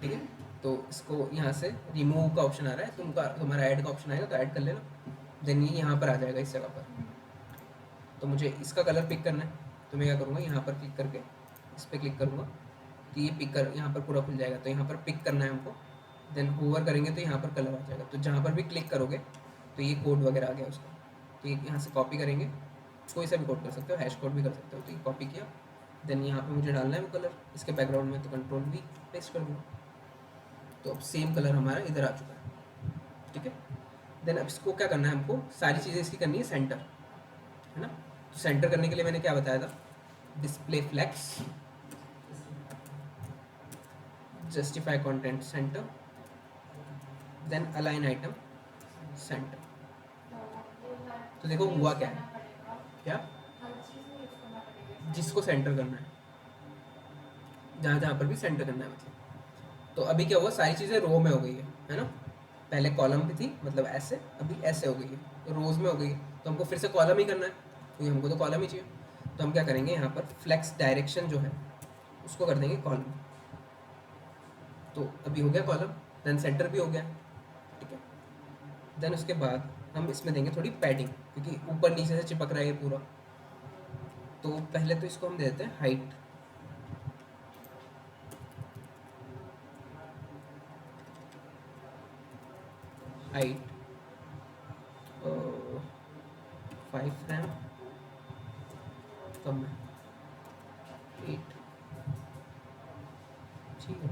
ठीक है। तो इसको यहाँ से रिमूव का ऑप्शन आ रहा है, तुम्हारा ऐड का ऑप्शन आएगा तो ऐड कर लेना, देन ये यहाँ पर आ जाएगा इस जगह पर। तो मुझे इसका कलर पिक करना है, तो मैं क्या करूँगा, यहाँ पर क्लिक करके इस पर क्लिक करूँगा तो ये पिक कर यहाँ पर पूरा खुल जाएगा। तो यहाँ पर पिक करना है हमको, देन होवर करेंगे तो यहाँ पर कलर आ जाएगा। तो जहाँ पर भी क्लिक करोगे तो ये कोड वगैरह आ गया उसका। तो ये यहाँ से कॉपी करेंगे, कोई सा भी कोड कर सकते हो, हैश कोड भी कर सकते हो। तो ये कॉपी किया, देन यहाँ पे मुझे डालना है वो कलर इसके बैकग्राउंड में, तो कंट्रोल भी पेस्ट कर दूँगा। तो अब सेम कलर हमारा इधर आ चुका है। ठीक है। देन अब इसको क्या करना है, हमको सारी चीज़ें इसकी करनी है सेंटर, है ना। तो सेंटर करने के लिए मैंने क्या बताया था, display flex, justify content centre, then align item centre. तो देखो हुआ क्या है, क्या जिसको सेंटर करना है, जहाँ जहाँ पर भी सेंटर करना है मतलब। तो अभी क्या हुआ, सारी चीज़ें रो में हो गई है ना। पहले कॉलम भी थी, मतलब ऐसे, अभी ऐसे हो गई है, तो रोज में हो गई है। तो हमको फिर से कॉलम ही करना है, क्योंकि हमको तो कॉलम ही चाहिए। तो हम क्या करेंगे, यहाँ पर फ्लेक्स डायरेक्शन जो है उसको कर देंगे कॉलम। तो अभी हो गया कॉलम, देन सेंटर भी हो गया। ठीक है। देन उसके बाद हम इसमें देंगे थोड़ी पैडिंग, क्योंकि ऊपर नीचे से चिपक रहा है ये पूरा। तो पहले तो इसको हम दे देते हैं हाइट, हाइट 5 रैम कम है 8, ठीक है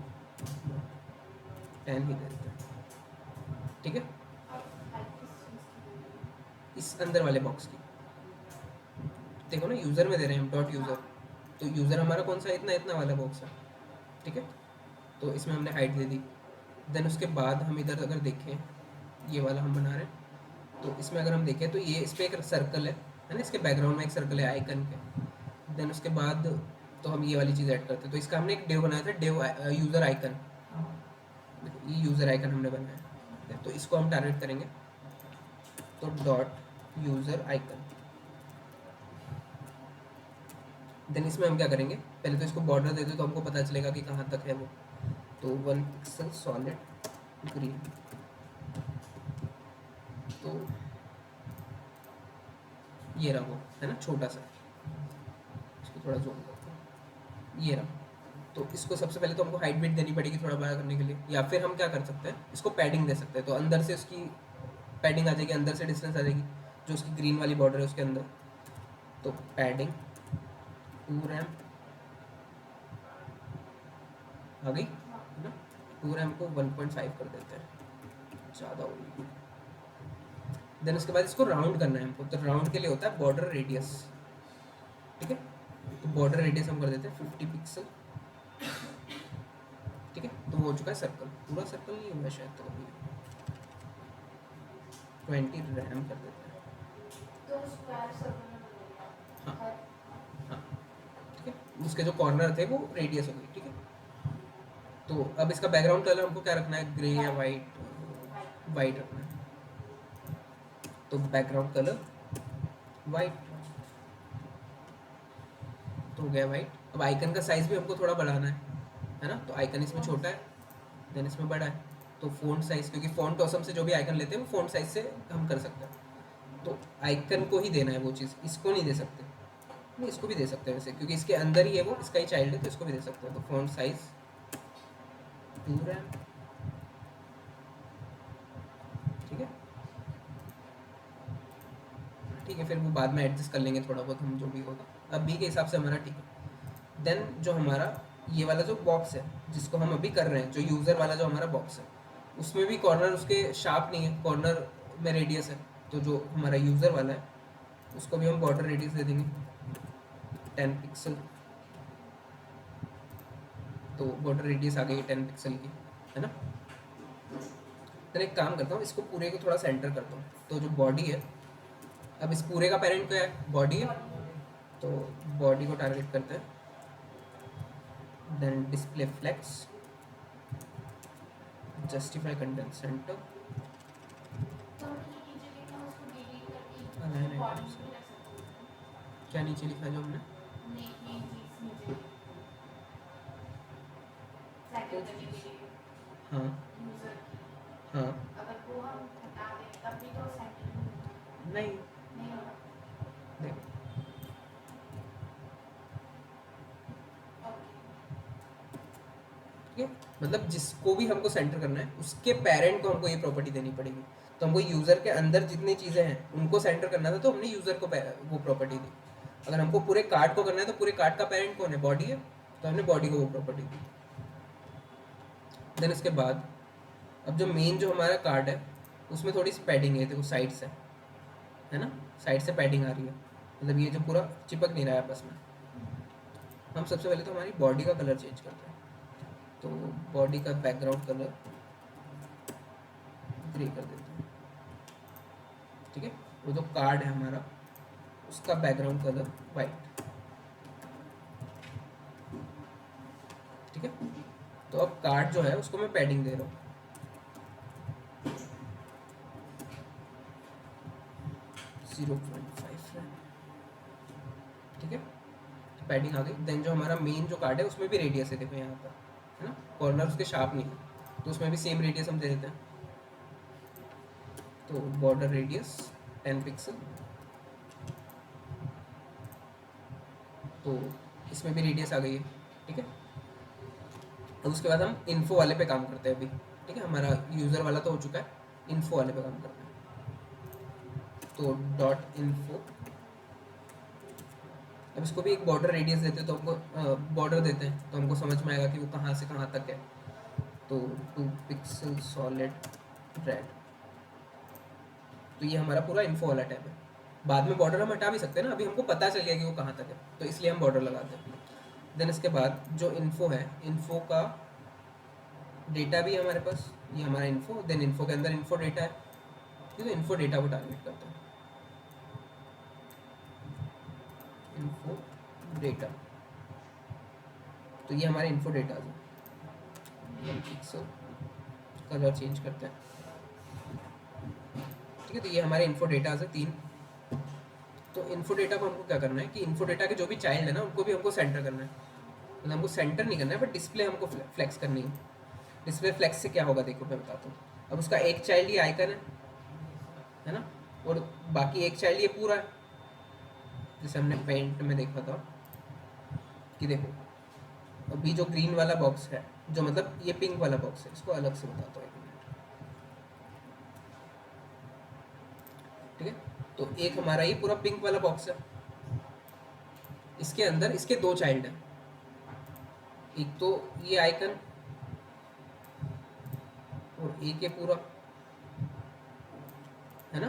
10 ही दे देते हैं। ठीक है, इस अंदर वाले बॉक्स की देखो ना, यूज़र में दे रहे हैं हम डॉट यूज़र, तो यूज़र हमारा कौन सा, इतना इतना वाला बॉक्स है। ठीक है। तो इसमें हमने हाइट दे दी। देन उसके बाद हम इधर अगर देखें, ये वाला हम बना रहे हैं, तो इसमें अगर हम देखें तो ये इस पर एक सर्कल है ना, इसके बैकग्राउंड में एक सर्कल है आइकन के। देन उसके बाद तो हम ये वाली चीज़ ऐड करते हैं। तो इसका हमने एक डिव बनाया था, डिव यूज़र आइकन, ये यूज़र आइकन हमने बनाया। तो इसको हम टारगेट करेंगे, तो डॉट यूज़र आइकन। देन इसमें हम क्या करेंगे, पहले तो इसको बॉर्डर दे दो तो हमको पता चलेगा कि कहाँ तक है वो। तो 1 पिक्सल सॉलिड ग्रीन। तो ये रहा वो, है ना, छोटा सा। इसको थोड़ा जूम करते हैं, ये रहा। तो इसको सबसे पहले तो हमको हाइट बिट देनी पड़ेगी थोड़ा बड़ा करने के लिए, या फिर हम क्या कर सकते हैं, इसको पैडिंग दे सकते हैं। तो अंदर से उसकी पैडिंग आ जाएगी, अंदर से डिस्टेंस आ जाएगी, जो उसकी ग्रीन वाली बॉर्डर है उसके अंदर। तो पैडिंग 2 रैम आ गई, है ना। 2 रैम को 1.5 कर देते हैं, ज़्यादा होगी। देन उसके बाद इसको राउंड करना है हमको, तो राउंड के लिए होता है बॉर्डर रेडियस। ठीक है। तो बॉर्डर रेडियस हम कर देते हैं 50 पिक्सल। ठीक है। तो वो हो चुका है सर्कल, पूरा सर्कल नहीं हुआ शायद, तो अभी 20 रैम कर देते हैं। हाँ हाँ, ठीक है। उसके जो कॉर्नर थे वो रेडियस हो गई। ठीक है। तो अब इसका बैकग्राउंड कलर हमको क्या रखना है, ग्रे या वाइट, वाइट रखना है। तो बैकग्राउंड कलर वाइट, तो हो गया वाइट। अब आइकन का साइज़ भी हमको थोड़ा बढ़ाना है ना। तो आइकन इसमें छोटा है, देन इसमें बड़ा है। तो फ़ॉन्ट साइज़, क्योंकि फ़ॉन्ट ऑसम से जो भी आइकन लेते हैं वो फ़ॉन्ट साइज़ से हम कर सकते हैं। तो आइकन को ही देना है वो चीज़, इसको नहीं दे सकते। नहीं, इसको भी दे सकते हैं वैसे, क्योंकि इसके अंदर ही है वो, इसका ही चाइल्ड है, तो इसको भी दे सकते हैं। तो फ़ॉन्ट साइज़ 2 रैम। ठीक है। ठीक है, फिर वो बाद में एडजस्ट कर लेंगे थोड़ा बहुत हम, जो भी होगा अभी के हिसाब से हमारा ठीक है। देन जो हमारा ये वाला जो बॉक्स है जिसको हम अभी कर रहे हैं, जो यूज़र वाला जो हमारा बॉक्स है, उसमें भी कॉर्नर उसके शार्प नहीं है, कॉर्नर में रेडियस है। तो जो हमारा यूज़र वाला है उसको भी हम बॉर्डर रेडियस दे देंगे 10 पिक्सल। तो बॉर्डर रेडियस आ गई 10 पिक्सल की, है ना। तो एक काम करता हूँ, इसको पूरे को थोड़ा सेंटर करता हूँ। तो जो बॉडी है, अब इस पूरे का पेरेंट क्या है, बॉडी है। तो बॉडी को टारगेट करते हैं, then display flex, justify content centre, align items. क्या नीचे लिखा है जो हमने, तो हाँ हाँ नहीं देखो, ठीक है, मतलब जिसको भी हमको सेंटर करना है उसके पेरेंट को हमको ये प्रॉपर्टी देनी पड़ेगी। तो हमको यूज़र के अंदर जितनी चीज़ें हैं उनको सेंटर करना था, तो हमने यूज़र को वो प्रॉपर्टी दी। अगर हमको पूरे कार्ड को करना है तो पूरे कार्ड का पेरेंट कौन है, बॉडी है, तो हमने बॉडी को वो प्रॉपर्टी दी। देन इसके बाद अब जो मेन जो हमारा कार्ड है उसमें थोड़ी सी पैडिंग है, देखो साइड से, है ना, साइड से पैडिंग आ रही है, मतलब ये जो पूरा चिपक नहीं रहा है आपस में। हम सबसे पहले तो हमारी बॉडी का कलर चेंज करते हैं, तो बॉडी का बैकग्राउंड कलर ग्रे कर देते हैं, ठीक है। वो जो कार्ड है हमारा उसका बैकग्राउंड कलर वाइट, ठीक है। तो अब कार्ड जो है उसको मैं पैडिंग दे रहा हूँ, 0.5, ठीक है, पैडिंग आ गई। देन जो हमारा मेन जो कार्ड है उसमें भी रेडियस है, देखो यहाँ पर, है ना, कॉर्नर उसके शार्प नहीं है, तो उसमें भी सेम रेडियस हम दे देते हैं। तो बॉर्डर रेडियस 10 पिक्सल, तो इसमें भी रेडियस आ गई है, ठीक है। अब उसके बाद हम इन्फो वाले पे काम करते हैं अभी, ठीक है। हमारा यूज़र वाला तो हो चुका है, इन्फो वाले पे काम करते हैं। तो डॉट इन्फो, अब इसको भी एक बॉर्डर रेडियस देते हैं, तो हमको बॉर्डर देते हैं तो हमको समझ में आएगा कि वो कहाँ से कहाँ तक है। तो 2 पिक्सल सॉलिड रेड, तो ये हमारा पूरा इन्फो वाला टैब है। बाद में बॉर्डर हम हटा भी सकते हैं ना, अभी हमको पता चल गया कि वो कहाँ तक है, तो इसलिए हम बॉर्डर लगाते हैं। देन इसके बाद जो इन्फो है, इन्फो का डेटा भी है हमारे पास, ये हमारा इन्फो, देन इन्फो के अंदर इन्फो डेटा है, ठीक है। इन्फो डेटा को टारगेट करते हैं, इन्फो डेटा, तो ये हमारे इन्फो डेटा है। पिक्सल कलर चेंज करते हैं, ठीक है। तो ये हमारे इन्फो डेटा से 3। तो इन्फो डेटा को हमको क्या करना है कि इन्फो डेटा के जो भी चाइल्ड है ना उनको भी हमको सेंटर करना है, मतलब हमको सेंटर नहीं करना है बट डिस्प्ले हमको फ्लेक्स करनी है। डिस्प्ले फ्लेक्स से क्या होगा देखो मैं बताता हूँ। अब उसका एक चाइल्ड ये आइकन है ना, और बाकी एक चाइल्ड ये पूरा है, जैसे हमने पेंट में देखा था कि देखो अभी जो ग्रीन वाला बॉक्स है, जो मतलब ये पिंक वाला बॉक्स है, इसको अलग से बताता हूँ, ठीक है। तो एक हमारा ये पूरा पिंक वाला बॉक्स है, इसके अंदर इसके 2 चाइल्ड हैं, एक तो ये आइकन और एक ये पूरा, है ना।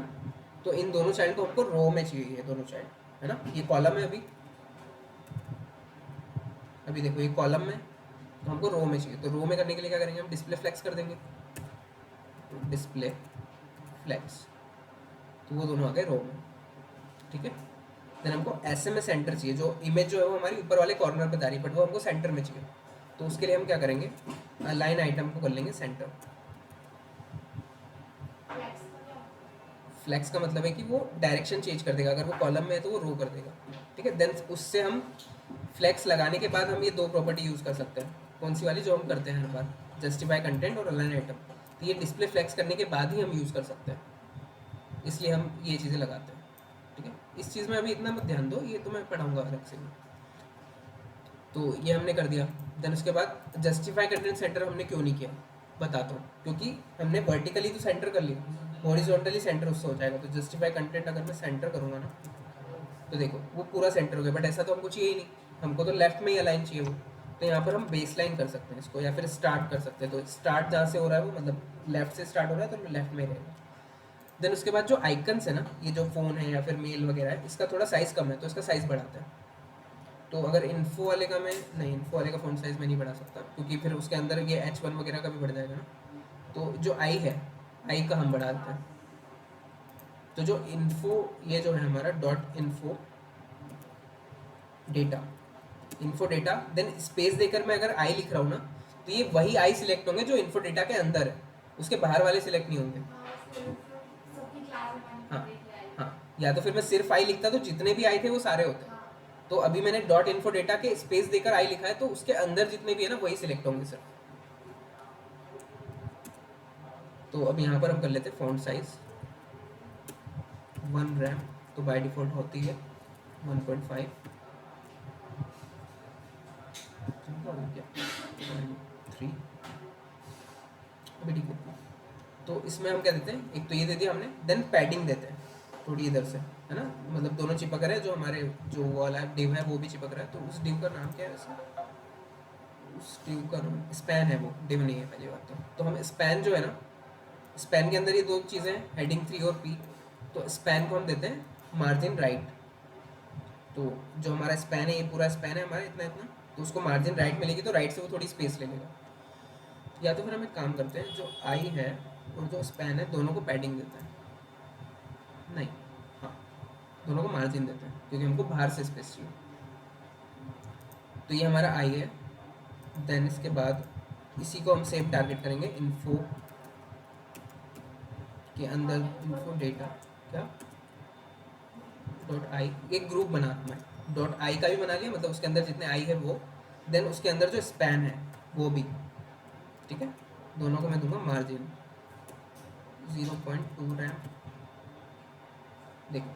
तो इन दोनों चाइल्ड को हमको रो में चाहिए, ये दोनों चाइल्ड, है ना। ये कॉलम है अभी देखो ये कॉलम में, तो हमको रो में चाहिए। तो रो में करने के लिए क्या करेंगे, हम डिस्प्ले फ्लेक्स कर देंगे, डिस्प्ले फ्लेक्स, तो वो दोनों आ गए रो में, ठीक है। देन हमको ऐसे में सेंटर चाहिए, जो इमेज जो है वो हमारी ऊपर वाले कॉर्नर पे जा रही है बट वो हमको सेंटर में चाहिए। तो उसके लिए हम क्या करेंगे, लाइन आइटम को कर लेंगे सेंटर। फ्लेक्स का मतलब है कि वो डायरेक्शन चेंज कर देगा, अगर वो कॉलम में है तो वो रो कर देगा, ठीक है। देन उससे हम फ्लेक्स लगाने के बाद हम ये 2 प्रॉपर्टी यूज़ कर सकते हैं, कौन सी वाली जो हम करते हैं हर बार, जस्टिफाई कंटेंट और अलाइन आइटम। तो ये डिस्प्ले फ्लेक्स करने के बाद ही हम यूज़ कर सकते हैं, इसलिए हम ये चीज़ें लगाते हैं, ठीक है। इस चीज़ में अभी इतना मत ध्यान दो, ये तो मैं पढ़ाऊँगा अलग से। तो ये हमने कर दिया। देन उसके बाद जस्टिफाई कंटेंट सेंटर हमने क्यों नहीं किया बताता हूँ, क्योंकि हमने वर्टिकली तो सेंटर कर लिया, हॉरिजॉन्टली सेंटर उससे हो जाएगा। तो जस्टिफाई कंटेंट अगर मैं सेंटर करूँगा ना, तो देखो वो पूरा सेंटर हो गया, बट ऐसा तो हमको चाहिए ही नहीं, हमको तो लेफ्ट में ही अलाइन चाहिए वो। तो यहाँ पर हम बेस लाइन कर सकते हैं इसको, या फिर स्टार्ट कर सकते हैं। तो स्टार्ट जहाँ से हो रहा है वो मतलब लेफ्ट से स्टार्ट हो रहा है तो लेफ्ट में रहेगा। देन उसके बाद जो आइकन्स है ना, ये जो फ़ोन है या फिर मेल वगैरह है, इसका थोड़ा साइज़ कम है तो इसका साइज़ बढ़ाता है। तो अगर इन्फो वाले का मैं नहीं, इन्फो वाले का फ़ॉन्ट साइज़ मैं नहीं बढ़ा सकता, क्योंकि फिर उसके अंदर ये H1 वगैरह का भी बढ़ जाएगा ना। तो जो आई है, आई का हम बढ़ा देते हैं। तो जो इन्फो, ये जो है हमारा dot info data, info data, then space देकर मैं अगर आई लिख रहा हूँ ना, तो ये वही आई सिलेक्ट होंगे जो इन्फो डेटा के अंदर है, उसके बाहर वाले सिलेक्ट नहीं होंगे। हाँ हाँ, या तो फिर मैं सिर्फ आई लिखता तो जितने भी आई थे वो सारे होते। तो अभी मैंने डॉट इन्फो डेटा के स्पेस देकर आई लिखा है, तो उसके अंदर जितने भी है ना वही सिलेक्ट होंगे सिर्फ, तो अब यहाँ पर हम कर लेते हैं फ़ॉन्ट साइज़ 1 रैम, तो बाय डिफ़ॉल्ट होती है 1.5, क्या 3, अभी ठीक है। तो इसमें हम क्या देते हैं, एक तो ये दे दिया हमने, देन पैडिंग देते हैं थोड़ी इधर से, है ना, मतलब दोनों चिपक रहे हैं, जो हमारे जो वाला डिव है वो भी चिपक रहा है, तो उस डिव का नाम क्या है वैसे, उस डिव का स्पैन है, वो डिव नहीं है पहली बात तो हम स्पैन जो है ना, स्पैन के अंदर ये दो चीज़ें हैं, हेडिंग 3 और पी, तो स्पैन को हम देते हैं मार्जिन राइट, तो जो हमारा स्पैन है, ये पूरा स्पैन है हमारा इतना इतना, तो उसको मार्जिन राइट मिलेगी, तो राइट से वो थोड़ी स्पेस ले लेगा। या तो फिर हम एक काम करते हैं, जो आई है और जो स्पैन है दोनों को पैडिंग देते हैं, नहीं, हाँ, दोनों को मार्जिन देते हैं क्योंकि हमको बाहर से स्पेस चाहिए। तो ये हमारा आई है, देन इसके बाद इसी को हम सेम टारगेट करेंगे इन्फो के अंदर, इन्फो डेटा क्या डॉट आई, एक ग्रुप बना मैं, डॉट आई का भी बना लिया, मतलब उसके अंदर जितने आई है वो, देन उसके अंदर जो स्पैन है वो भी, ठीक है, दोनों को मैं दूंगा मार्जिन 0.2 रैम, देखो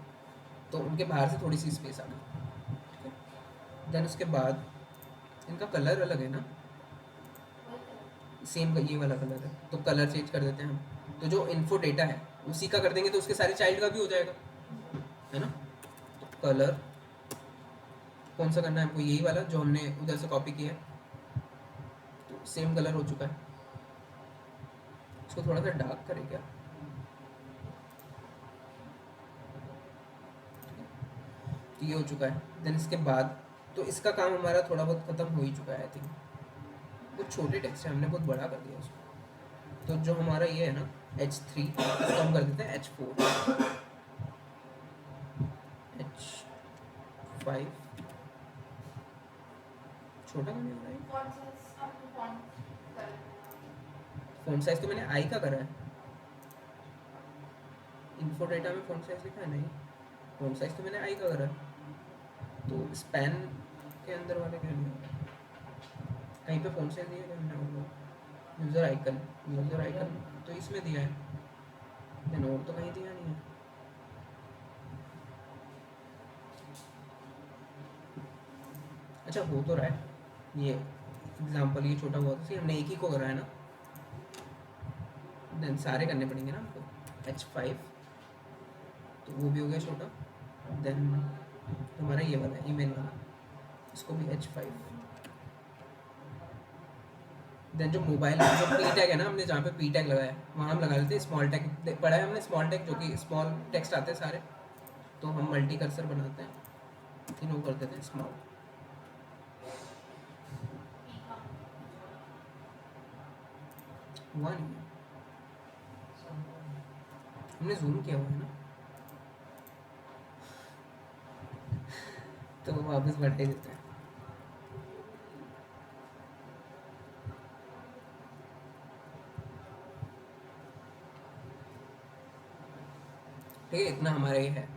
तो उनके बाहर से थोड़ी सी स्पेस आ गई, ठीक है। देन उसके बाद इनका कलर अलग है ना, सेम ये वाला कलर है, तो कलर चेंज कर देते हैं हम, तो जो इन्फो डेटा है उसी का कर देंगे, तो उसके सारे चाइल्ड का भी हो जाएगा, है ना। तो कलर कौन सा करना है हमको, यही वाला जो हमने उधर से कॉपी किया है, तो सेम कलर हो चुका है, इसको थोड़ा सा डार्क करें क्या, तो ये हो चुका है। देन इसके बाद तो इसका काम हमारा थोड़ा बहुत ख़त्म हो ही चुका है, आई थिंक कुछ छोटे टेक्स्ट है, हमने बहुत बड़ा कर दिया उसको, तो जो हमारा ये है ना H3, इसको हम कर देते हैं H4, H5, छोटा करने वाला है, फ़ॉन्ट साइज़ तो मैंने आई का करा है, इन्फो डेटा में फ़ॉन्ट साइज़ लिखा है नहीं, फ़ॉन्ट साइज़ तो मैंने आई का करा है, तो स्पैन के अंदर वाले क्या लिया, कहीं पे फ़ॉन्ट साइज़ दिया है, यूज़र आइकन तो इसमें दिया है, देन और तो कहीं दिया नहीं है, अच्छा हो तो रहा है ये एग्जाम्पल, ये छोटा बहुत सी हमने एक ही को करा है ना, देन सारे करने पड़ेंगे ना हमको, H5 तो वो भी हो गया छोटा, देन हमारा ये वाला ईमेल वाला, इसको भी H5, देन जो मोबाइल जो पी टैग है ना, हमने जहाँ पे पी टैग लगाया है वहाँ हम लगा लेते हैं स्मॉल टैग, पढ़ा है हमने स्मॉल टैग, जो कि स्मॉल टेक्स्ट आते हैं सारे, तो हम मल्टी कर्सर बनाते हैं, तीनों कर देते हैं स्मॉल, हुआ नहीं है, हमने जूम किया हुआ है ना, तो वापस बढ़ते देते हैं, ठीक है, इतना हमारा ये है।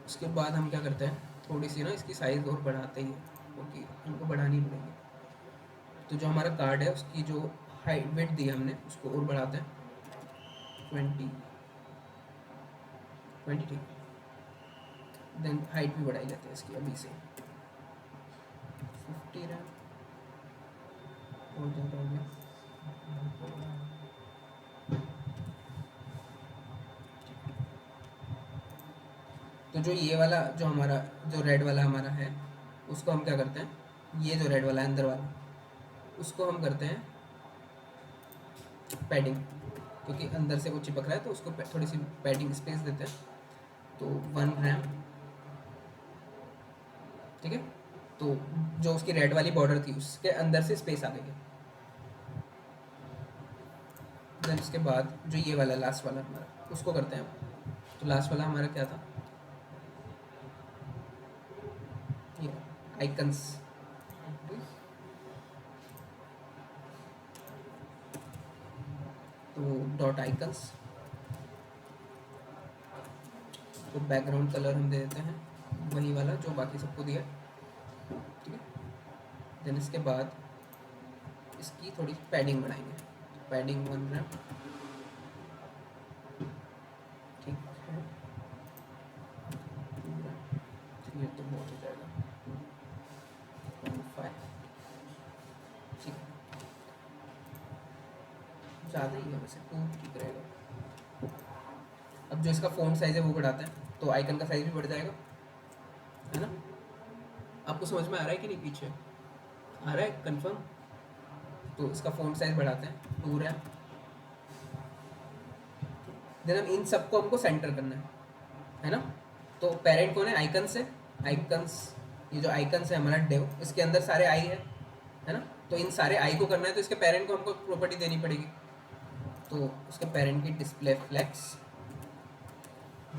उसके बाद हम क्या करते हैं, थोड़ी सी ना इसकी साइज़ और बढ़ाते ही, क्योंकि हमको बढ़ानी पड़ेगी, तो जो हमारा कार्ड है उसकी जो हाइट वेट दी है हमने उसको और बढ़ाते हैं 20 ठीक, देन हाइट भी बढ़ाई लेते हैं इसकी अभी से 50 रैम, और ज़्यादा हो गया, तो जो ये वाला जो हमारा जो रेड वाला हमारा है उसको हम क्या करते हैं, ये जो रेड वाला है अंदर वाला, उसको हम करते हैं पैडिंग, क्योंकि अंदर से वो चिपक रहा है, तो उसको थोड़ी सी पैडिंग स्पेस देते हैं, तो 1 रैम, ठीक है, तो जो उसकी रेड वाली बॉर्डर थी उसके अंदर से स्पेस आ गई है। देन उसके बाद जो ये वाला लास्ट वाला हमारा उसको करते हैं, तो लास्ट वाला हमारा क्या था, ये आइकन्स, तो डॉट आइकन्स, तो बैकग्राउंड कलर हम दे देते हैं वही वाला जो बाकी सबको दिया, ठीक है। देन इसके बाद इसकी थोड़ी पैडिंग बढ़ाएंगे, पैडिंग 1 रैम, ज़्यादा ही है वैसे, 2 ठीक रहेगा। अब जो इसका फ़ॉन्ट साइज़ है वो बढ़ाते हैं, तो आइकन का साइज़ भी बढ़ जाएगा, है ना? आपको समझ में आ रहा है कि नहीं? पीछे आ रहा है कंफर्म? तो इसका फ़ॉन्ट साइज़ बढ़ाते हैं, 2 रैम। देन अब इन सबको हमको सेंटर करना है ना? तो पेरेंट कौन है? आइकन्स है। आइकन्स, ये जो आइकन्स है हमारा डेव, इसके अंदर सारे आई है ना? तो इन सारे आई को करना है, तो इसके पेरेंट को हमको प्रॉपर्टी देनी पड़ेगी। तो उसके पेरेंट की display flex,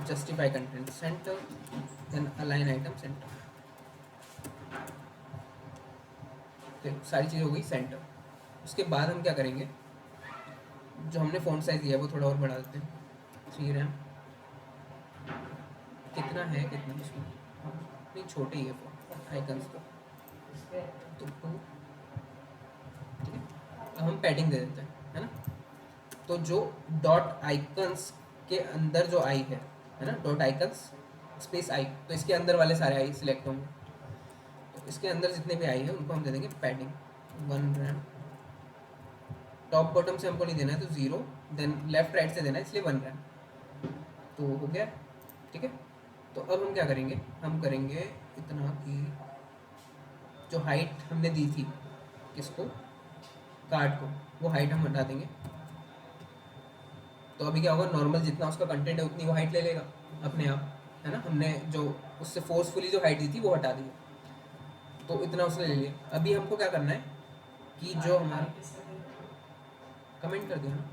justify content centre, then align item centre. तो सारी चीज़ हो गई सेंटर। उसके बाद हम क्या करेंगे, जो हमने फ़ॉन्ट साइज़ दिया है वो थोड़ा और बढ़ा देते हैं। 3 रैम कितना है, कितना उसमें नहीं, छोटे ही है फ़ॉन्ट आइकन्स तो 2। ठीक है, अब हम पैडिंग दे देते हैं, है ना? तो जो डॉट आइकन्स के अंदर जो आई है ना, डॉट आइकन्स स्पेस आई, तो इसके अंदर वाले सारे आई सिलेक्ट होंगे। तो इसके अंदर जितने भी आई है उनको हम दे देंगे पैडिंग 1 रैम। टॉप बॉटम से हमको नहीं देना है तो 0, देन लेफ्ट राइट से देना है इसलिए 1 रैम। तो हो गया, ठीक है। तो अब हम क्या करेंगे, हम करेंगे इतना कि जो हाइट हमने दी थी किसको, कार्ड को, वो हाइट हम हटा देंगे। तो अभी क्या होगा, नॉर्मल जितना उसका कंटेंट है उतनी वो हाइट ले लेगा अपने आप, है ना? हमने जो उससे फोर्सफुली जो हाइट दी थी वो हटा दी, तो इतना उसने ले लिया। अभी हमको क्या करना है कि जो हमारा कमेंट कर दिया ना,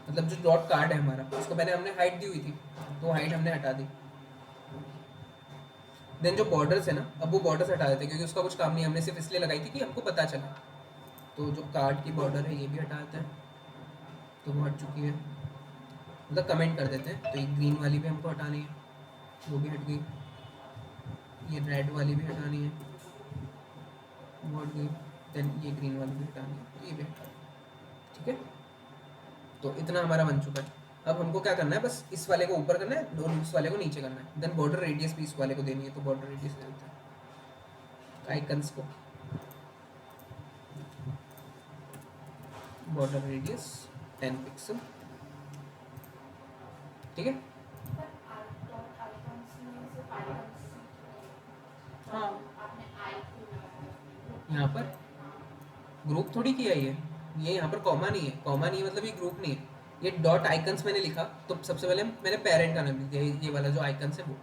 मतलब जो डॉट कार्ड है हमारा, उसको पहले हमने हाइट दी हुई थी, तो हाइट हमने हटा दी। देन जो बॉर्डर्स है ना, अब वो बॉर्डर्स हटा देते हैं क्योंकि उसका कुछ काम नहीं, हमने सिर्फ इसलिए लगाई थी कि हमको पता चला। तो जो कार्ड की बॉर्डर है ये भी हटा देते हैं, तो वो हट चुकी है, मतलब कमेंट कर देते हैं। तो ये ग्रीन वाली भी हमको हटानी है, वो भी हट गई। ये रेड वाली भी हटानी है, वो हट गई। देन ये ग्रीन वाली भी हटानी है, तो ये भी हटा दी। ठीक है, तो इतना हमारा बन चुका है। अब हमको क्या करना है, बस इस वाले को ऊपर करना है, दोनों इस वाले को नीचे करना है। देन बॉर्डर रेडियस भी इस वाले को देनी है, तो बॉर्डर रेडियस दे देते हैं आइकन्स को। बॉर्डर रेडियस 10 पिक्सल, ठीक है। हाँ, यहाँ पर ग्रुप थोड़ी किया ही है, ये यहाँ पर कॉमा नहीं है, कॉमा नहीं है मतलब ये ग्रुप नहीं है। ये डॉट आइकन्स मैंने लिखा, तो सबसे पहले मैंने पेरेंट का नाम लिख दिया, ये वाला जो आइकन्स है वो।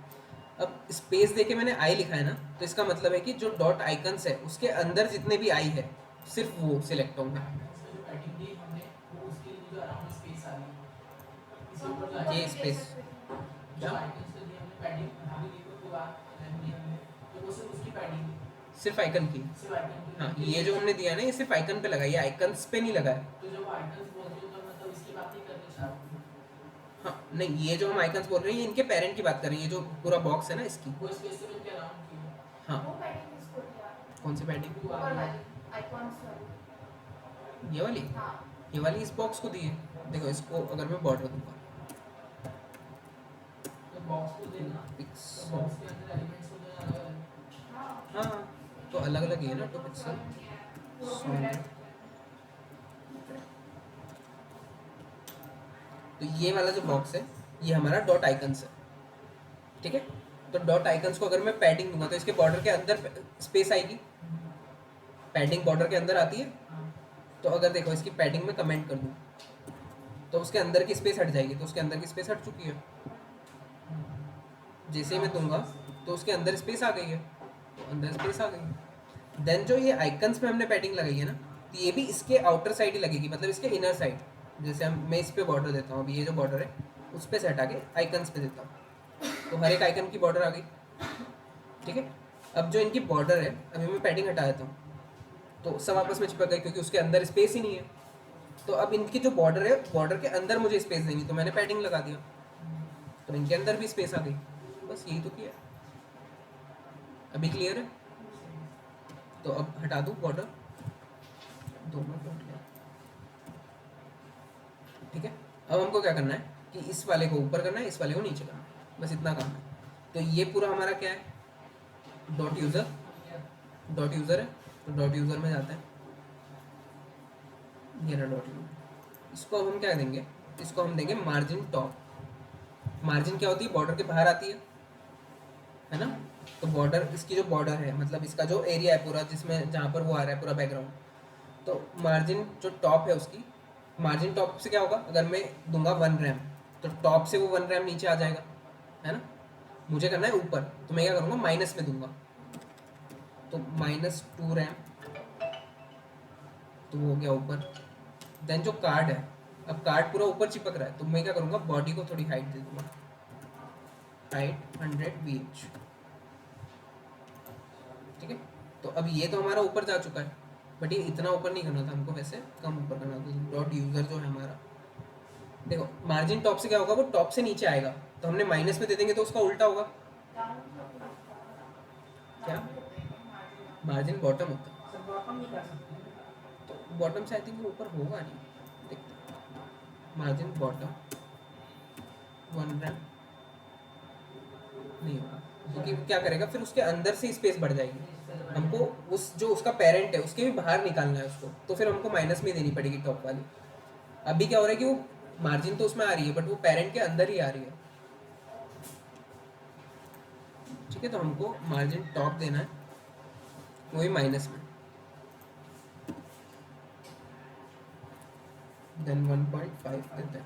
अब स्पेस देके मैंने आई लिखा है ना, तो इसका मतलब है कि जो डॉट आइकन्स है उसके अंदर जितने भी आई है सिर्फ वो सिलेक्ट होंगे। ये स्पेस सिर्फ आइकन की, हाँ ये जो हमने दिया है ना ये सिर्फ आइकन पे लगा, ये आइकन्स पे नहीं लगा है। हाँ नहीं, ये जो हम आइकन्स बोल रहे हैं ये इनके पेरेंट की बात कर रहे हैं, ये जो पूरा बॉक्स है ना इसकी। हाँ, कौन सी पैडिंग? ये वाली, ये वाली इस बॉक्स को दी है। देखो इसको अगर मैं बॉर्डर दूंगा, हाँ तो अलग अलग ही है ना, 2 पिक्सल। तो ये वाला जो बॉक्स है ये हमारा डॉट आइकन्स है, ठीक है। तो डॉट आइकन्स को अगर मैं पैडिंग दूंगा तो इसके बॉर्डर के अंदर स्पेस आएगी, पैडिंग बॉर्डर के अंदर आती है। तो अगर देखो इसकी पैडिंग में कमेंट कर दूँ तो उसके अंदर की स्पेस हट जाएगी, तो उसके अंदर की स्पेस हट चुकी है। जैसे ही मैं दूंगा तो उसके अंदर स्पेस आ गई है, तो अंदर स्पेस आ गई। देन जो ये आइकन्स में हमने पैडिंग लगाई है ना, तो ये भी इसके आउटर साइड ही लगेगी, मतलब इसके इनर साइड। जैसे मैं इस पे बॉर्डर देता हूँ, अभी ये जो बॉर्डर है उस पे से हटा के आइकन्स पे देता हूँ, तो हर एक आइकन की बॉर्डर आ गई, ठीक है। अब जो इनकी बॉर्डर है अभी मैं पैडिंग हटा देता हूँ, तो सब आपस में चिपक गए क्योंकि उसके अंदर स्पेस ही नहीं है। तो अब इनकी जो बॉर्डर है, बॉर्डर के अंदर मुझे स्पेस देनी, तो मैंने पैडिंग लगा दिया, तो इनके अंदर भी स्पेस आ गई। बस यही तो किया। अभी क्लियर है? तो अब हटा दूँ बॉर्डर दोनों को, ठीक है। अब हमको क्या करना है कि इस वाले को ऊपर करना है, इस वाले को नीचे करना है, बस इतना काम है। तो ये पूरा हमारा क्या है, डॉट यूज़र, डॉट यूज़र है, तो डॉट यूज़र में जाता है, ये रहा डॉट यूज़र। इसको हम क्या देंगे, इसको हम देंगे मार्जिन टॉप। मार्जिन क्या होती है, बॉर्डर के बाहर आती है ना। तो बॉर्डर, इसकी जो बॉर्डर है मतलब इसका जो एरिया है पूरा, जिसमें जहाँ पर वो आ रहा है पूरा बैकग्राउंड, तो मार्जिन जो टॉप है उसकी, मार्जिन टॉप से क्या होगा, अगर मैं दूंगा 1 रैम तो टॉप से वो 1 रैम नीचे आ जाएगा, है ना। मुझे करना है ऊपर, तो मैं क्या करूँगा, माइनस में दूंगा, तो -2 रैम, तो वो हो गया ऊपर। देन जो कार्ड है, अब कार्ड पूरा ऊपर चिपक रहा है, तो मैं क्या करूँगा, बॉडी को थोड़ी हाइट दे दूंगा, हाइट 100 VH, ठीक है। तो अब ये तो हमारा ऊपर जा चुका है, बट ये इतना ऊपर नहीं करना था हमको, वैसे कम ऊपर करना था। डॉट यूज़र जो है हमारा, देखो मार्जिन टॉप से क्या होगा, वो टॉप से नीचे आएगा, तो हमने माइनस में दे देंगे तो उसका उल्टा होगा, क्या मार्जिन बॉटम होता है, तो बॉटम से आई थिंक ऊपर होगा नहीं, देखते मार्जिन बॉटम 1 रैम नहीं होगा, क्योंकि क्या करेगा फिर उसके अंदर से स्पेस बढ़ जाएगी, हमको उस जो उसका पेरेंट है उसके भी बाहर निकालना है उसको, तो फिर हमको माइनस में देनी पड़ेगी टॉप वाली। अभी क्या हो रहा है कि वो मार्जिन तो उसमें आ रही है, बट वो पेरेंट के अंदर ही आ रही है, ठीक है। तो हमको मार्जिन टॉप देना है, वही माइनस में, देन 1.5 देते हैं,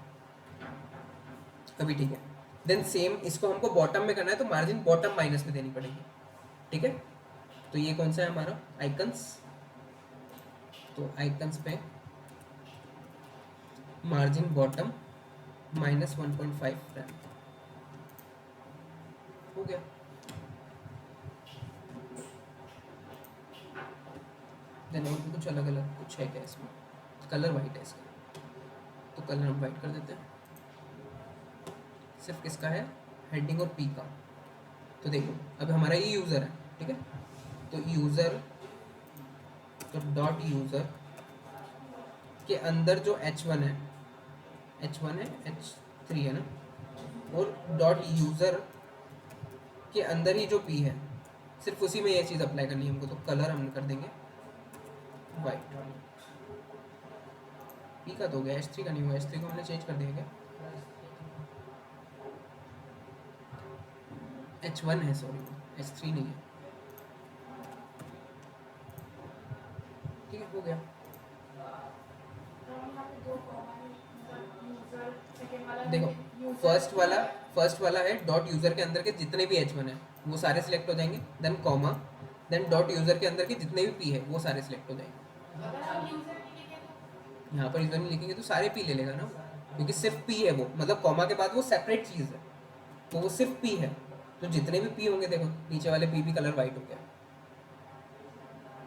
अभी ठीक है। देन सेम इसको हमको बॉटम में करना है, तो मार्जिन बॉटम माइनस में देनी पड़ेगी, ठीक है। तो ये कौन सा है हमारा आइकन्स, तो आइकन्स पे मार्जिन बॉटम -1.5 रैम हो गया। देन और भी कुछ अलग अलग कुछ है क्या इसमें, कलर वाइट है इसका, तो कलर हम वाइट कर देते हैं, सिर्फ किसका है, हेडिंग और पी का। तो देखो अब हमारा ये यूज़र है, ठीक है। तो यूज़र, तो डॉट यूज़र के अंदर जो H1 है, H1 है, H3 है ना, और डॉट यूज़र के अंदर ही जो P है, सिर्फ उसी में ये चीज़ अप्लाई करनी है हमको, तो कलर हम कर देंगे वाइट। P का तो हो गया, H3 का नहीं हुआ, H3 को हमने चेंज कर दिया क्या, H1 है सॉरी, H3 नहीं है, ठीक है हो गया। देखो फर्स्ट वाला है डॉट यूज़र के अंदर के जितने भी H1 है वो सारे सिलेक्ट हो जाएंगे, then comma, then dot user के अंदर के जितने भी P है वो सारे सिलेक्ट हो जाएंगे। यहाँ पर यूज़र नहीं लिखेंगे तो सारे P ले लेगा ना, क्योंकि सिर्फ P है वो, मतलब कॉमा के बाद वो सेपरेट चीज़ है, तो वो सिर्फ P है, तो जितने भी P होंगे, देखो नीचे वाले P भी कलर वाइट हो गया,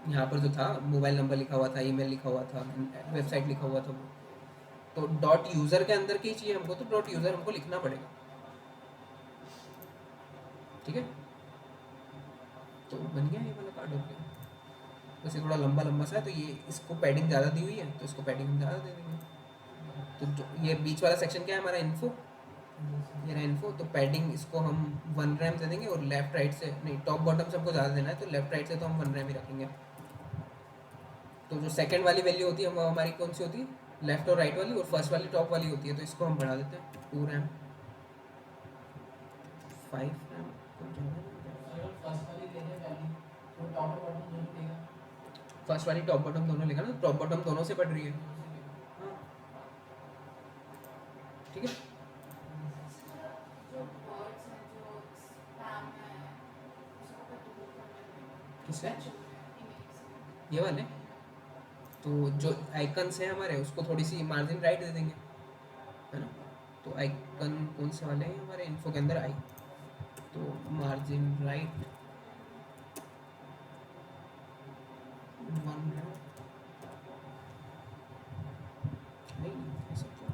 यहाँ पर जो था मोबाइल नंबर लिखा हुआ था, ईमेल लिखा हुआ था, वेबसाइट लिखा हुआ था वो, तो डॉट यूज़र के अंदर की चाहिए हमको, तो डॉट यूज़र हमको लिखना पड़ेगा, ठीक है। तो बन गया ये वाला कार्ड, हो गया। वैसे थोड़ा लंबा लंबा सा है, तो ये इसको पैडिंग ज़्यादा दी हुई है, तो इसको पैडिंग हम ज़्यादा दे देंगे। तो जो ये बीच वाला सेक्शन क्या है हमारा, इन्फो, ये रहा इन्फो, तो पैडिंग इसको हम 1 रैम दे देंगे, और लेफ्ट राइट से नहीं, टॉप बॉटम से हमको ज़्यादा देना है, तो लेफ्ट राइट से तो हम 1 रैम ही रखेंगे। तो जो सेकंड वाली वैल्यू होती है वो हमारी कौन सी होती है, लेफ्ट और राइट वाली, और फर्स्ट वाली टॉप वाली होती है, तो इसको हम बढ़ा देते हैं 2 रैम, 5 रैम। फर्स्ट वाली टॉप बॉटम दोनों लेगा ना, टॉप बॉटम दोनों से बढ़ रही है, ठीक है। किससे, ये वाले, तो जो आइकन्स हैं हमारे उसको थोड़ी सी मार्जिन राइट दे देंगे, है ना। तो आइकन कौन से वाले हैं हमारे, इन्फो के अंदर आई, तो मार्जिन राइट 1 नहीं, ऐसा क्यों,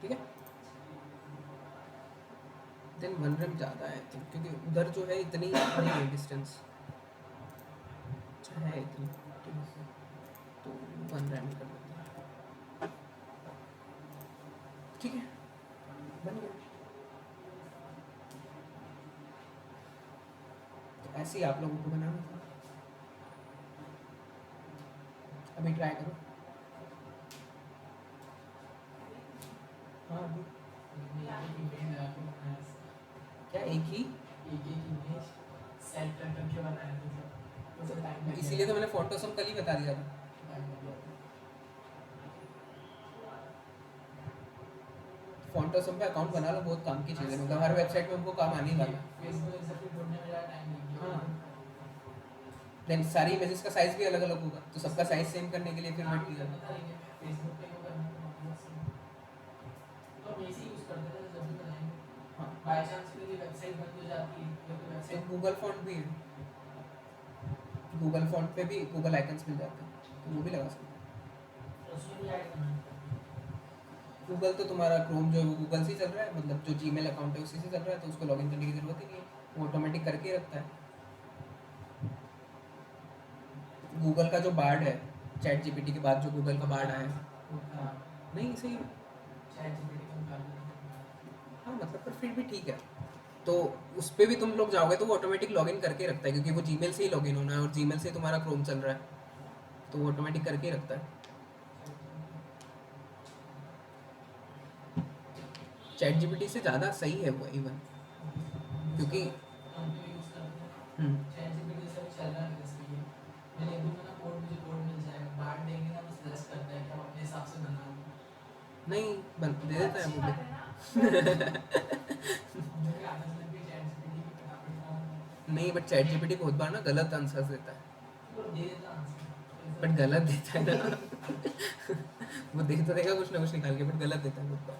ठीक है। देन 1 रैम ज़्यादा है तो, क्योंकि उधर जो है इतनी नहीं है डिस्टेंस, अच्छा है इतनी, तो 1 रैम कर देते हैं, ठीक है बन गया। तो ऐसे ही आप लोगों को बनाना था, अभी ट्राई करो। हाँ अभी क्या एक ही, इसीलिए तो मैंने फोटोसम कल ही बता दिया था। फोटोसम पे अकाउंट बना लो, बहुत काम की चीज़ है, मतलब हर वेबसाइट में उनको काम आने ही वाला है। हाँ देन सारी इमेजेस का साइज़ भी अलग अलग होगा, तो सबका साइज़ सेम करने के लिए फिर वेट किया। हाँ तो गूगल फॉन्ट भी है, गूगल फॉन्ट पे भी गूगल आइकन्स मिल जाते हैं, तो वो भी लगा सकते हैं। गूगल तो तुम्हारा क्रोम जो है वो गूगल से ही चल रहा है, मतलब जो जीमेल अकाउंट है उसी से चल रहा है, तो उसको लॉगिन करने की ज़रूरत ही नहीं है, वो ऑटोमेटिक करके ही रखता है। गूगल का जो बार्ड है, चैट जीपीटी के बाद जो गूगल का बार्ड आया है, नहीं सही है। हाँ मतलब पर फिर भी ठीक है, तो उस पर भी तुम लोग जाओगे तो वो ऑटोमेटिक लॉगिन करके रखता है, क्योंकि वो जीमेल से ही लॉगिन होना है और जीमेल से तुम्हारा क्रोम चल रहा है, तो वो ऑटोमेटिक करके रखता है। चैट जीपीटी से ज़्यादा सही है वो इवन, क्योंकि नहीं बन दे देता है वो भी। नहीं बट चैट जीपीटी बहुत बार ना गलत आंसर्स देता है, बट गलत देता है ना। वो दे तो देगा कुछ ना कुछ निकाल के, बट गलत देता है बहुत बार।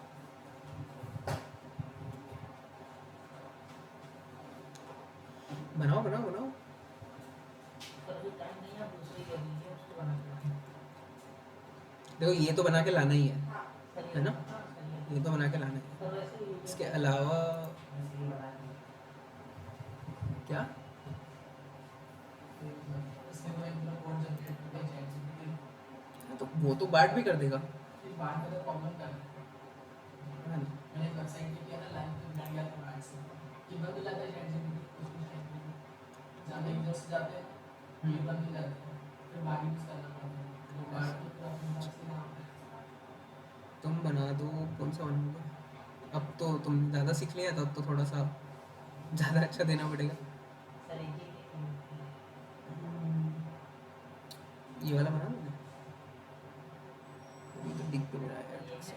बनाओ बनाओ बनाओ, देखो ये तो बना के लाना ही है ना, ये तो बना के लाना है, इसके अलावा क्या, हाँ, तो वो तो बार्ट भी कर देगा। हाँ, तुम बना दो, कौन सा बनाओगे, अब तो तुम ज़्यादा सीख लिया तो अब तो थोड़ा सा ज़्यादा अच्छा देना पड़ेगा। ये वाला बना दोगे, ये तो दिख भी नहीं रहा है यार ठीक से।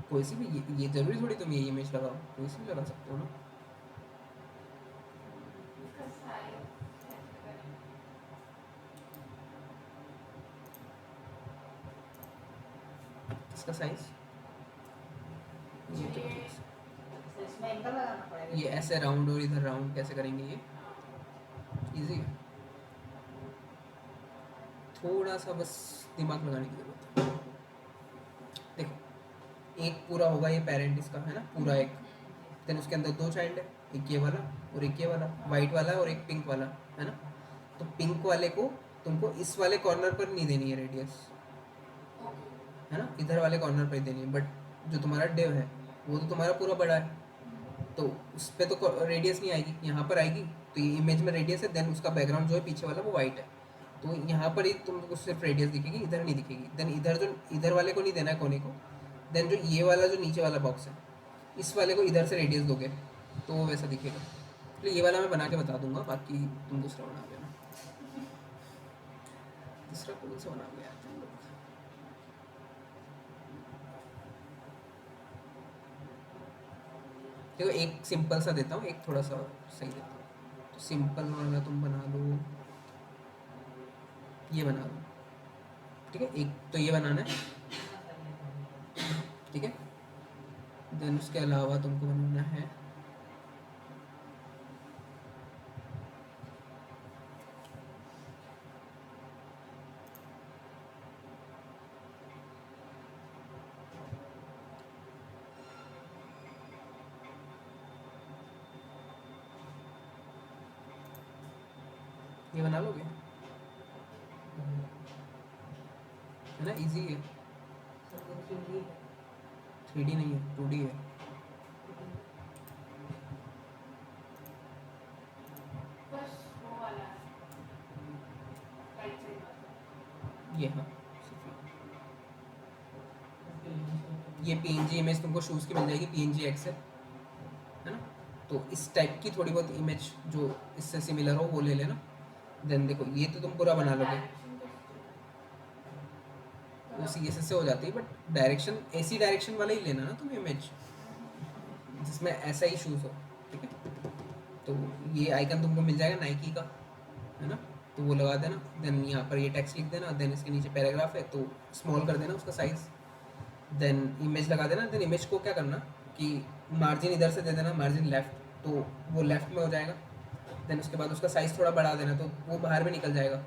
कोई सी भी, ये ज़रूरी थोड़ी तुम ये इमेज लगाओ, कोई सी भी लगा सकते हो ना। इसका साइज ये तो ठीक है, ये ऐसे राउंड और इधर राउंड कैसे करेंगे, ये इजी है, थोड़ा सा बस दिमाग लगाने की ज़रूरत है। देखो एक पूरा होगा ये पेरेंट इसका है ना, पूरा एक, देन उसके अंदर दो चाइल्ड है, एक ये वाला और एक ये वाला, वाइट वाला और एक पिंक वाला, है ना। तो पिंक वाले को तुमको इस वाले कॉर्नर पर नहीं देनी है रेडियस, है ना, इधर वाले कॉर्नर पर ही देनी है, बट जो तुम्हारा डिव है वो तो तुम्हारा पूरा बड़ा है, तो उस पर तो रेडियस नहीं आएगी, यहाँ पर आएगी, तो ये इमेज में रेडियस है, देन उसका बैकग्राउंड जो है पीछे वाला वो वाइट है, तो यहाँ पर ही तुमको सिर्फ रेडियस दिखेगी, इधर नहीं दिखेगी, देन इधर जो इधर वाले को नहीं देना है कोने को, देन जो ये वाला जो नीचे वाला बॉक्स है इस वाले को इधर से रेडियस दोगे तो वो वैसा दिखेगा। तो ये वाला मैं बना के बता दूंगा, बाकी तुम दूसरा बना लेना। दूसरा कौन सा बना गया तुम लोग, देखो एक सिंपल सा देता हूँ, एक थोड़ा सा सही देता हूँ, तो सिंपल वाला तुम बना लो, ये बना लो, ठीक है, एक तो ये बनाना है, ठीक है, देन उसके अलावा तुमको बनाना है ये बना लोगे, है ना, इजी है। 3D नहीं है, 2D है। ये हाँ, ये PNG इमेज तुमको शूज़ की मिल जाएगी, PNG एक्सेल, है ना। तो इस टाइप की थोड़ी बहुत इमेज जो इससे सिमिलर हो वो ले लेना। देन देखो ये तो तुम पूरा बना लोगे, वो CSS से हो जाती है, बट डायरेक्शन ऐसी डायरेक्शन वाला ही लेना ना तुम इमेज जिसमें ऐसा ही शूज़ हो, ठीक है। तो ये आइकन तुमको मिल जाएगा नाइकी का, है ना, तो वो लगा देना। देन यहाँ पर ये टेक्स्ट लिख देना, देन इसके नीचे पैराग्राफ है तो स्मॉल कर देना उसका साइज़। देन इमेज लगा देना। देन इमेज को क्या करना कि मार्जिन इधर से दे देना, मार्जिन लेफ़्ट, तो वो लेफ़्ट में हो जाएगा। देन उसके बाद उसका साइज़ थोड़ा बढ़ा देना तो वो बाहर में निकल जाएगा,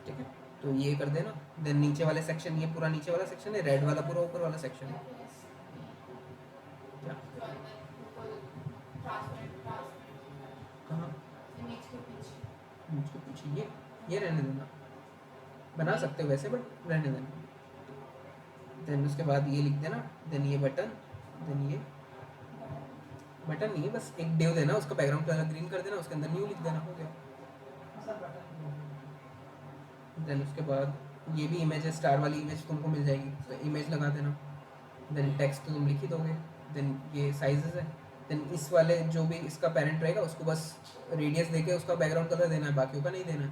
ठीक है। तो ये कर देना। देन नीचे वाले सेक्शन, ये पूरा नीचे वाला सेक्शन है, रेड वाला पूरा ऊपर वाला सेक्शन है। क्या कहाँ मुझको पूछिए, ये रहने देना, बना सकते हो वैसे बट रहने देना। देन उसके बाद ये लिख देना। देन ये बटन, देन ये बटन नहीं है, बस एक डिव देना, उसका बैकग्राउंड कलर ग्रीन कर देना, उसके अंदर न्यू लिख देना, हो गया। देन उसके बाद ये भी इमेज है, स्टार वाली इमेज तुमको मिल जाएगी, तो इमेज लगा देना। देन टेक्स्ट तो तुम लिख ही दोगे। देन ये साइजेस है। देन इस वाले जो भी इसका पेरेंट रहेगा उसको बस रेडियस देके उसका बैकग्राउंड कलर देना है, बाकियों का नहीं देना है।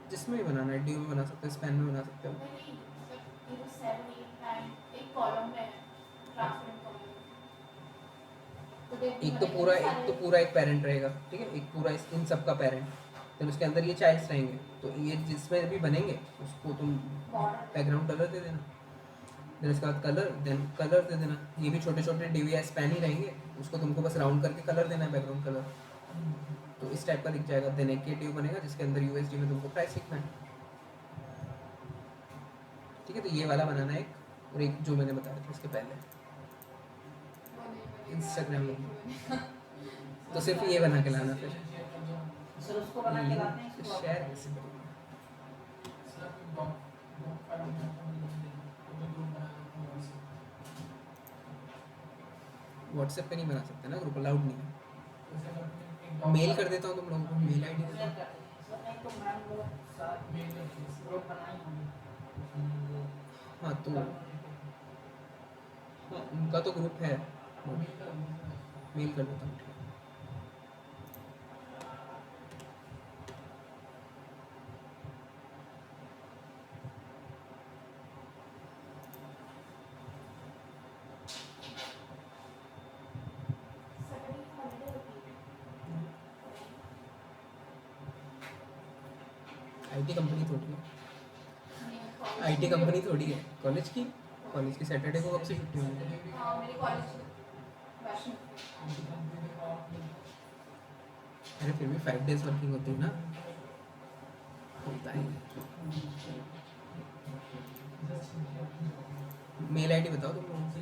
जिसमें भी बनाना है, ड्यू में बना सकते हो, स्पैन में बना सकते हो। एक पेरेंट रहेगा, ठीक है, एक पूरा इन सब का पेरेंट। देन उसके अंदर ये चाइल्ड्स रहेंगे, तो ये जिसमें भी बनेंगे उसको तुम बैकग्राउंड कलर दे देना। देन उसके बाद कलर, देन कलर दे देना। ये भी छोटे छोटे डिव या स्पैन ही रहेंगे, उसको तुमको बस राउंड करके कलर देना है, बैकग्राउंड कलर। तो इस टाइप का दिख जाएगा। देन एक डिव बनेगा जिसके अंदर USD में तुमको प्राइस लिखना है, ठीक है। तो ये वाला बनाना है एक, और एक जो मैंने बताया था इसके पहले इंस्टाग्राम में, तो सिर्फ ये बना के लाना फिर शेयर कैसे करूँगा। व्हाट्सएप पे नहीं बना सकते ना, ग्रुप अलाउड नहीं है। मेल कर देता हूँ तुम लोगों को, मेल ID देता हूँ। हाँ तो हाँ, उनका तो ग्रुप है, मेल कर देता हूँ। IT कंपनी थोड़ी है, IT कंपनी थोड़ी है, कॉलेज की सैटरडे को कब से छुट्टी होगी? अरे फिर भी 5 days वर्किंग होती है ना, होता है। मेल ID बताओ तुम लोगों से।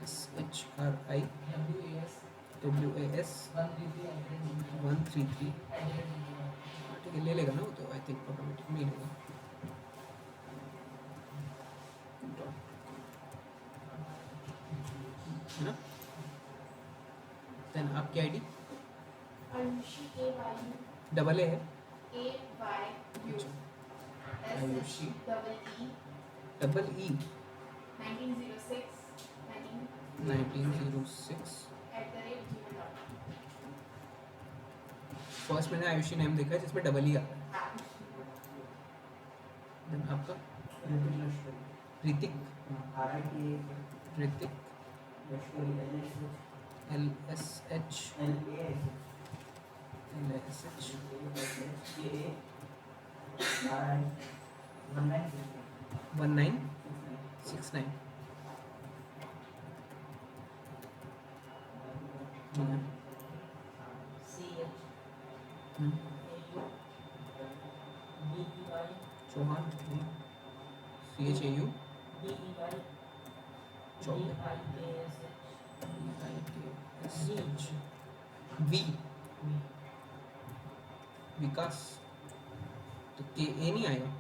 SHRI WAS 133, ठीक है, ले लेगा ना वो तो, आई थिंक ऑटोमेटिक मेल होगा। है ना। देन आपकी ID डबल ए है, आयुषी डबल E 1906। फर्स्ट मैंने आयुषी नेम देखा है जिसमें डबल E आता है। देन आपका Hrithik, Hrithik LSH 1969। Chauhan CHAU V Vikas, तो के ए नहीं आएगा,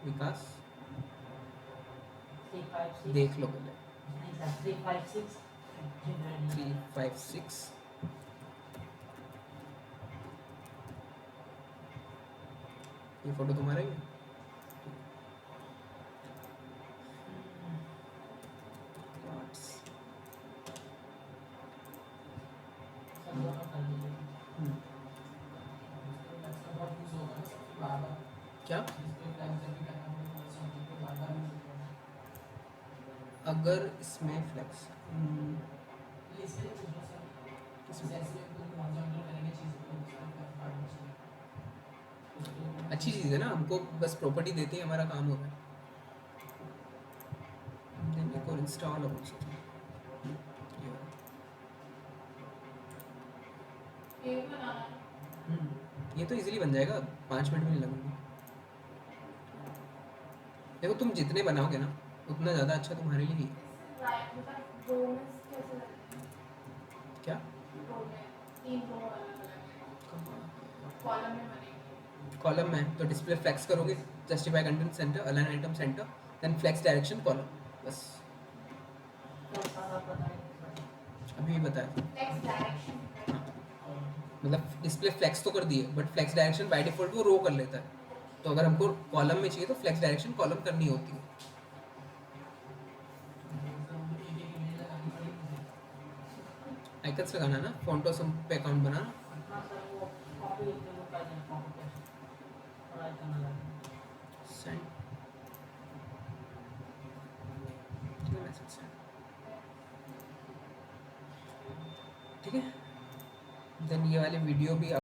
विकास देख लो पहले। 356 ये फोटो तुम्हारा ही है? क्या अगर इसमें फ्लेक्स अच्छी चीज़ है ना, हमको बस प्रॉपर्टी देते ही हमारा काम होता है। Then you can install also. ये तो इजीली बन जाएगा, 5 मिनट में नहीं लगेंगे। देखो तुम जितने बनाओगे ना उतना ज़्यादा अच्छा तुम्हारे लिए ही है। क्या कॉलम में तो डिस्प्ले फ्लेक्स करोगे, justify content centre, align item centre, then flex direction column, बस अभी बताया। मतलब डिस्प्ले फ्लेक्स तो कर दिए but flex direction by default वो रो कर लेता है, तो अगर हमको कॉलम में चाहिए तो फ्लेक्स डायरेक्शन कॉलम करनी होती है। आइकन्स लगाना ना, फोटोसम पे अकाउंट बनाना। सेंड ठीक है, देन ये वाले वीडियो भी